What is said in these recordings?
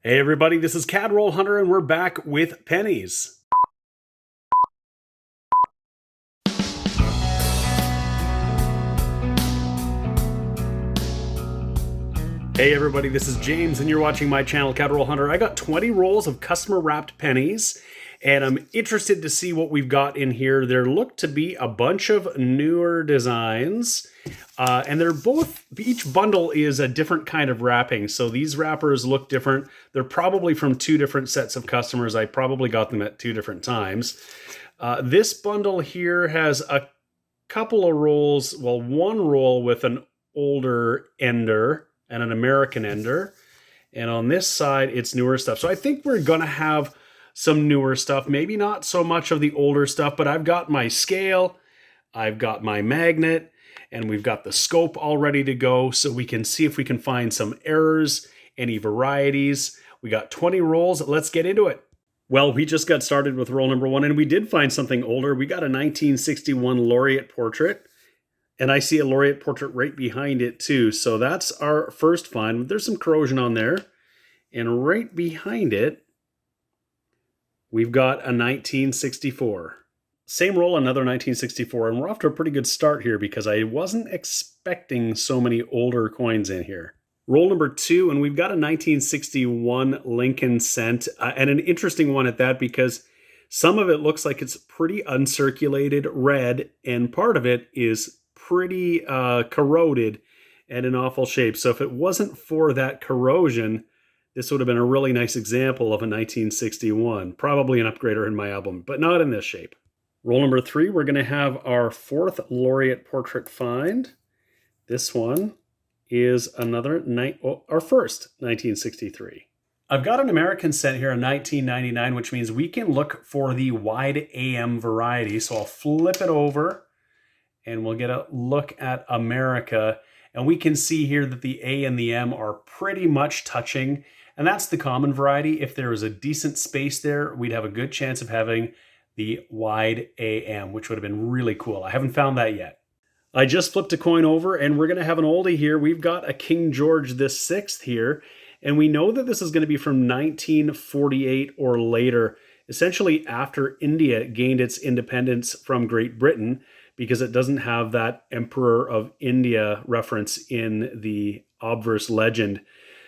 Hey everybody, this is Roll Hunter and we're back with Pennies. Hey everybody, this is James and you're watching my channel Roll Hunter. I got 20 rolls of customer wrapped pennies and I'm interested to see what we've got in here. There look to be a bunch of newer designs and they're both, each bundle is a different kind of wrapping. So these wrappers look different. They're probably from two different sets of customers. I probably got them at two different times. This bundle here has a couple of rolls, well, one roll with an older ender and an American ender. And on this side, it's newer stuff. So I think we're going to have some newer stuff. Maybe not so much of the older stuff, but I've got my scale, I've got my magnet, and we've got the scope all ready to go so we can see if we can find some errors, any varieties. We got 20 rolls. Let's get into it. Well, we just got started with roll number one, and we did find something older. We got a 1961 Laureate portrait. And I see a Laureate portrait right behind it too. So that's our first find. There's some corrosion on there. And right behind it, we've got a 1964. Same roll, another 1964. And we're off to a pretty good start here because I wasn't expecting so many older coins in here. Roll number two, and we've got a 1961 Lincoln cent. And an interesting one at that because some of it looks like it's pretty uncirculated red. And part of it is pretty corroded and in awful shape. So if it wasn't for that corrosion, this would have been a really nice example of a 1961. Probably an upgrader in my album, but not in this shape. Roll number three, we're going to have our fourth Laureate portrait find. This one is our first 1963. I've got an American cent here in 1999, which means we can look for the wide AM variety. So I'll flip it over and we'll get a look at America. And we can see here that the A and the M are pretty much touching. And that's the common variety. If there was a decent space there, we'd have a good chance of having the wide AM, which would have been really cool. I haven't found that yet. I just flipped a coin over and we're going to have an oldie here. We've got a King George VI here. And we know that this is going to be from 1948 or later, essentially after India gained its independence from Great Britain, because it doesn't have that Emperor of India reference in the obverse legend.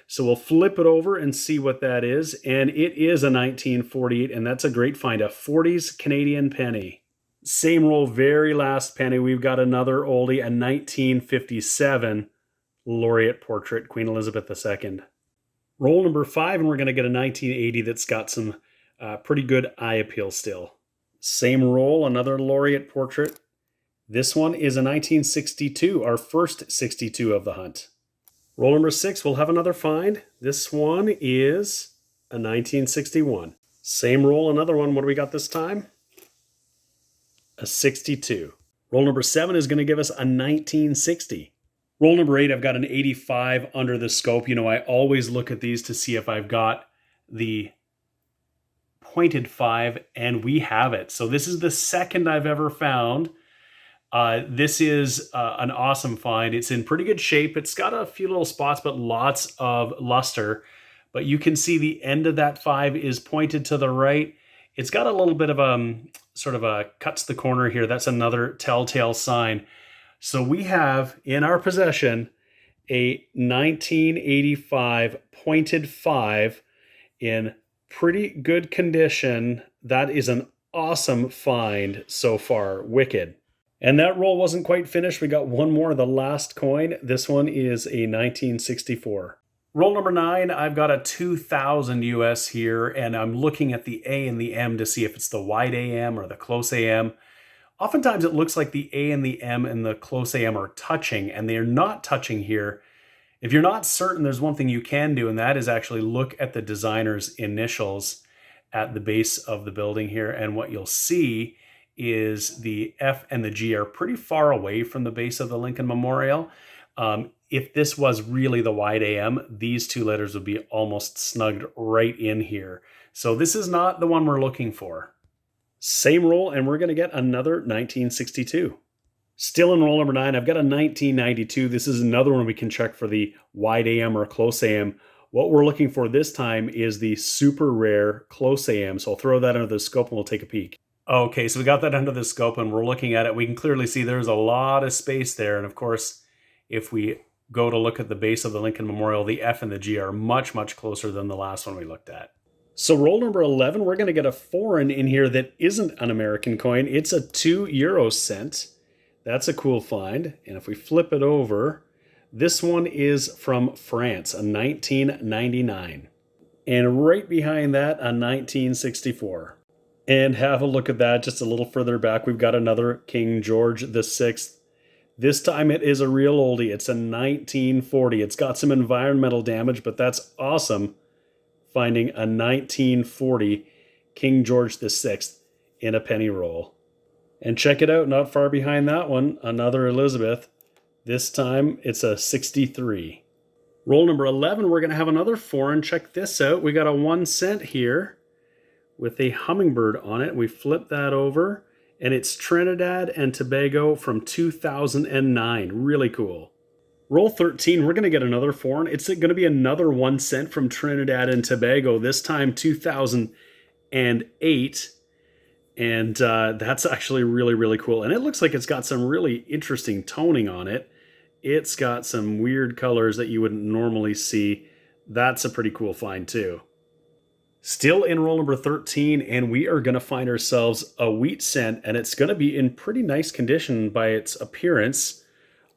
So we'll flip it over and see what that is. And it is a 1948, and that's a great find, a 40s Canadian penny. Same roll, very last penny, we've got another oldie, a 1957 Laureate portrait, Queen Elizabeth II. Roll number five, and we're going to get a 1980 that's got some pretty good eye appeal still. Same roll, another Laureate portrait. This one is a 1962, our first 62 of the hunt. Roll number six, we'll have another find. This one is a 1961. Same roll, another one. What do we got this time? A 62. Roll number seven is going to give us a 1960. Roll number eight, I've got an 85 under the scope. You know, I always look at these to see if I've got the pointed five, and we have it. So this is the second I've ever found. This is an awesome find. It's in pretty good shape. It's got a few little spots, but lots of luster. But you can see the end of that five is pointed to the right. It's got a little bit of a sort of a cuts the corner here. That's another telltale sign. So we have in our possession a 1985 pointed five in pretty good condition. That is an awesome find so far. Wicked. And that roll wasn't quite finished. We got one more, the last coin. This one is a 1964. Roll number nine, I've got a 2000 US here, and I'm looking at the A and the M to see if it's the wide AM or the close AM. Oftentimes it looks like the A and the M and the close AM are touching, and they're not touching here. If you're not certain, there's one thing you can do, and that is actually look at the designer's initials at the base of the building here, and what you'll see is the F and the G are pretty far away from the base of the Lincoln Memorial. If this was really the wide AM, these two letters would be almost snugged right in here. So this is not the one we're looking for. Same roll, and we're going to get another 1962. Still in roll number 9, I've got a 1992. This is another one we can check for the wide AM or close AM. What we're looking for this time is the super rare close AM. So I'll throw that under the scope and we'll take a peek. Okay, so we got that under the scope and we're looking at it. We can clearly see there's a lot of space there. And of course, if we go to look at the base of the Lincoln Memorial, the F and the G are much, much closer than the last one we looked at. So roll number 11, we're going to get a foreign in here that isn't an American coin. It's a 2 euro cent. That's a cool find. And if we flip it over, this one is from France, a 1999. And right behind that, a 1964. And have a look at that just a little further back. We've got another King George VI. This time it is a real oldie. It's a 1940. It's got some environmental damage, but that's awesome. Finding a 1940 King George VI in a penny roll. And check it out, not far behind that one, another Elizabeth. This time it's a 63. Roll number 11, we're going to have another foreign. Check this out. We got a 1 cent here with a hummingbird on it. We flip that over, and it's Trinidad and Tobago from 2009. Really cool. Roll 13, we're going to get another foreign. It's going to be another 1 cent from Trinidad and Tobago, this time 2008. And that's actually really, really cool. And it looks like it's got some really interesting toning on it. It's got some weird colors that you wouldn't normally see. That's a pretty cool find too. Still in roll number 13, and we are going to find ourselves a wheat cent, and it's going to be in pretty nice condition by its appearance.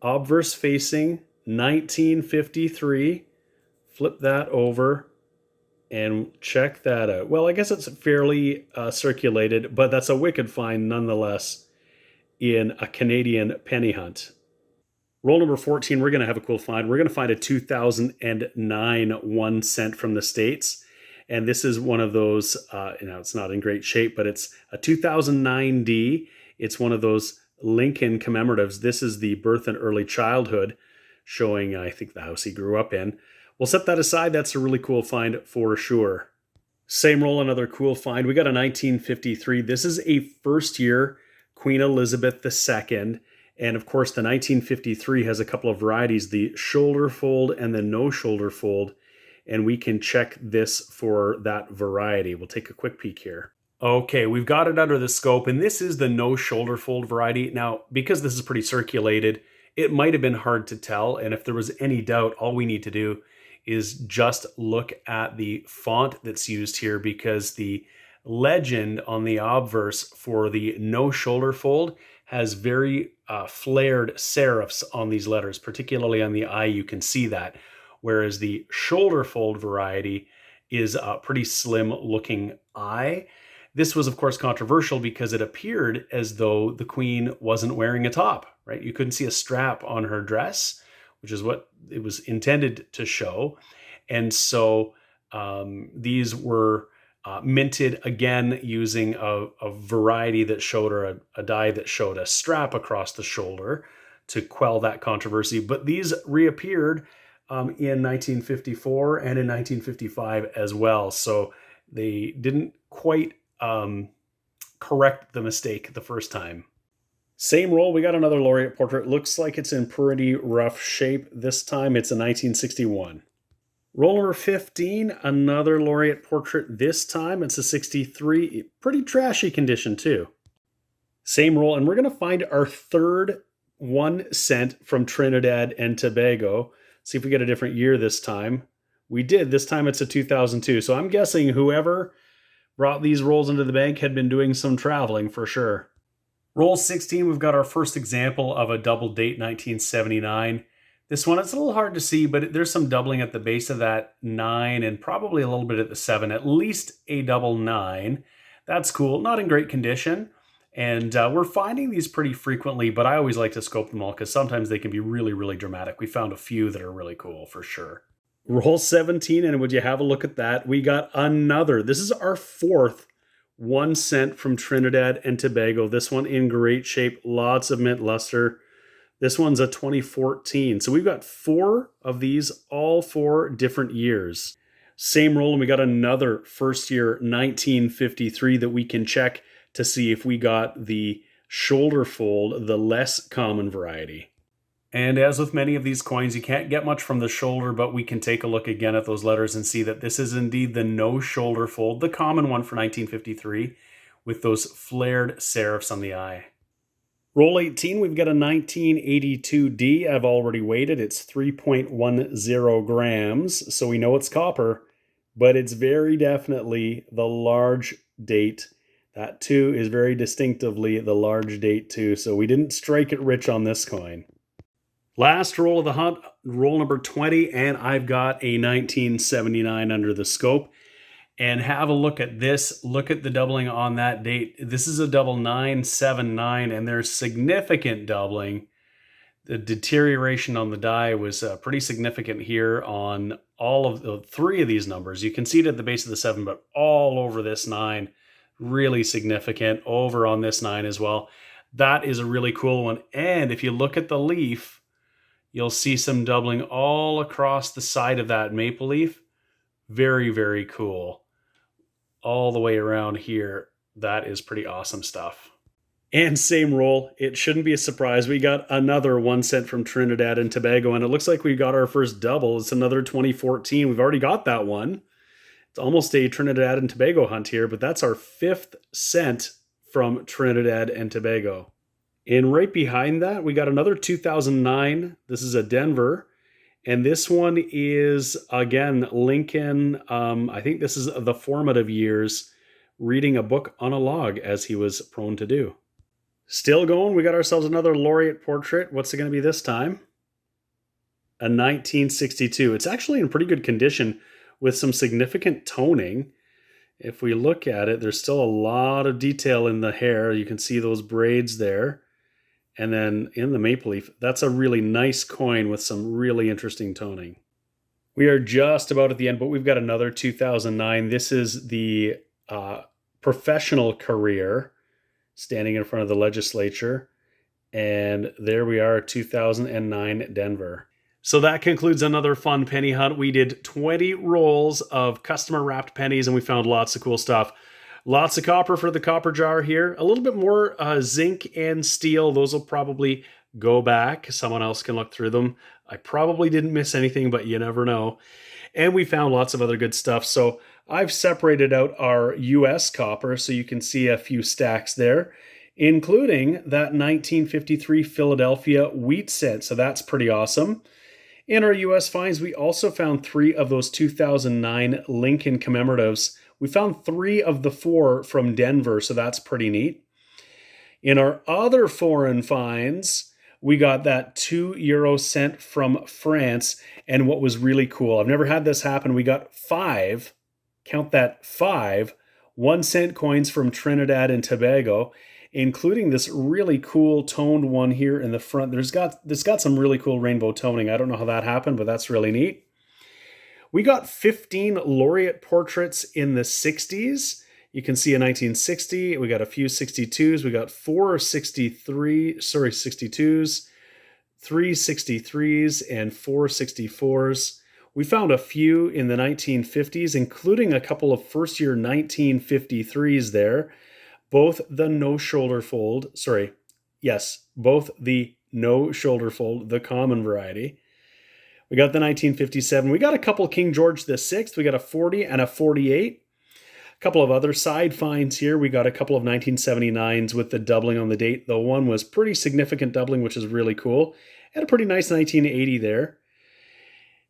Obverse facing, 1953. Flip that over and check that out. Well, I guess it's fairly circulated, but that's a wicked find nonetheless in a Canadian penny hunt. Roll number 14, we're going to have a cool find. We're going to find a 2009 1 cent from the States. And this is one of those, it's not in great shape, but it's a 2009D. It's one of those Lincoln commemoratives. This is the birth and early childhood, showing, I think, the house he grew up in. We'll set that aside. That's a really cool find for sure. Same roll, another cool find. We got a 1953. This is a first year Queen Elizabeth II. And of course, the 1953 has a couple of varieties, the shoulder fold and the no shoulder fold. And we can check this for that variety. We'll take a quick peek here. Okay, we've got it under the scope, and this is the no shoulder fold variety. Now, because this is pretty circulated, it might have been hard to tell. And if there was any doubt, all we need to do is just look at the font that's used here, because the legend on the obverse for the no shoulder fold has very flared serifs on these letters, particularly on the I, you can see that. Whereas the shoulder fold variety is a pretty slim looking I. This was, of course, controversial because it appeared as though the queen wasn't wearing a top, right? You couldn't see a strap on her dress, which is what it was intended to show. And so these were minted again using a variety that showed, or a die that showed a strap across the shoulder to quell that controversy. But these reappeared in 1954 and in 1955 as well. So they didn't quite correct the mistake the first time. Same roll, we got another laureate portrait. Looks like it's in pretty rough shape. This time it's a 1961. Roll number 15, another laureate portrait. This time it's a 63. Pretty trashy condition too. Same roll, and we're going to find our third 1 cent from Trinidad and Tobago. See if we get a different year this time. We did. This time it's a 2002. So I'm guessing whoever brought these rolls into the bank had been doing some traveling for sure. Roll 16, we've got our first example of a double date 1979. This one, it's a little hard to see, but there's some doubling at the base of that 9 and probably a little bit at the 7, at least a double 9. That's cool. Not in great condition. And we're finding these pretty frequently, but I always like to scope them all because sometimes they can be really, really dramatic. We found a few that are really cool for sure. Roll 17, and would you have a look at that? We got another. This is our fourth 1 cent from Trinidad and Tobago. This one in great shape, lots of mint luster. This one's a 2014. So we've got 4 of these, all 4 different years. Same roll, and we got another first year 1953 that we can check to see if we got the shoulder fold, the less common variety. And as with many of these coins, you can't get much from the shoulder, but we can take a look again at those letters and see that this is indeed the no shoulder fold, the common one for 1953, with those flared serifs on the eye. Roll 18, we've got a 1982D. I've already weighed it. It's 3.10 grams, so we know it's copper, but it's very definitely the large date. That 2 is very distinctively the large date 2, so we didn't strike it rich on this coin. Last roll of the hunt, roll number 20, and I've got a 1979 under the scope. And have a look at this. Look at the doubling on that date. This is a double 979, and there's significant doubling. The deterioration on the die was pretty significant here on all of the 3 of these numbers. You can see it at the base of the 7, but all over this 9, really significant. Over on this 9 as well. That is a really cool one. And if you look at the leaf, you'll see some doubling all across the side of that maple leaf. Very, very cool. All the way around here. That is pretty awesome stuff. And same roll. It shouldn't be a surprise. We got another 1 cent from Trinidad and Tobago, and it looks like we got our first double. It's another 2014. We've already got that one. It's almost a Trinidad and Tobago hunt here, but that's our 5th cent from Trinidad and Tobago. And right behind that, we got another 2009. This is a Denver. And this one is, again, Lincoln. I think this is the formative years, reading a book on a log, as he was prone to do. Still going. We got ourselves another laureate portrait. What's it going to be this time? A 1962. It's actually in pretty good condition with some significant toning. If we look at it, there's still a lot of detail in the hair. You can see those braids there. And then in the maple leaf, that's a really nice coin with some really interesting toning. We are just about at the end, but we've got another 2009. This is the professional career standing in front of the legislature. And there we are, 2009 Denver. So that concludes another fun penny hunt. We did 20 rolls of customer wrapped pennies, and we found lots of cool stuff. Lots of copper for the copper jar here. A little bit more zinc and steel. Those will probably go back. Someone else can look through them. I probably didn't miss anything, but you never know. And we found lots of other good stuff. So I've separated out our US copper so you can see a few stacks there, including that 1953 Philadelphia wheat cent. So that's pretty awesome. In our US finds, we also found 3 of those 2009 Lincoln commemoratives. We found 3 of the 4 from Denver, so that's pretty neat. In our other foreign finds, we got that 2 euro cent from France, and what was really cool, I've never had this happen, we got 5, count that 5, 1 cent coins from Trinidad and Tobago, including this really cool toned one here in the front. This got some really cool rainbow toning. I don't know how that happened, but that's really neat. We got 15 laureate portraits in the 60s. You can see a 1960. We got a few 62s. We got 62s, 3 63s, and 4 64s. We found a few in the 1950s, including a couple of first-year 1953s there. Both the no shoulder fold, both the no shoulder fold, the common variety. We got the 1957. We got a couple King George VI. We got a 40 and a 48. A couple of other side finds here. We got a couple of 1979s with the doubling on the date. The one was pretty significant doubling, which is really cool. And a pretty nice 1980 there.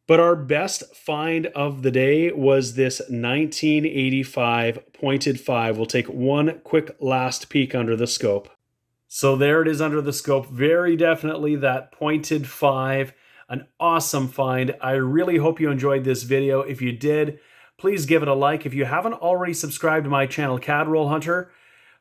But our best find of the day was this 1985 pointed 5. We'll take one quick last peek under the scope. So there it is under the scope. Very definitely that pointed 5. An awesome find. I really hope you enjoyed this video. If you did, please give it a like. If you haven't already subscribed to my channel, Cadroll Hunter,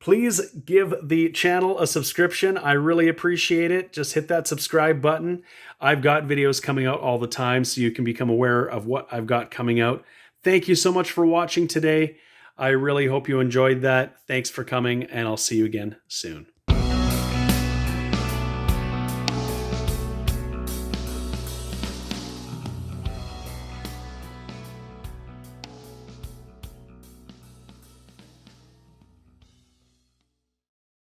please give the channel a subscription. I really appreciate it. Just hit that subscribe button. I've got videos coming out all the time, so you can become aware of what I've got coming out. Thank you so much for watching today. I really hope you enjoyed that. Thanks for coming, and I'll see you again soon.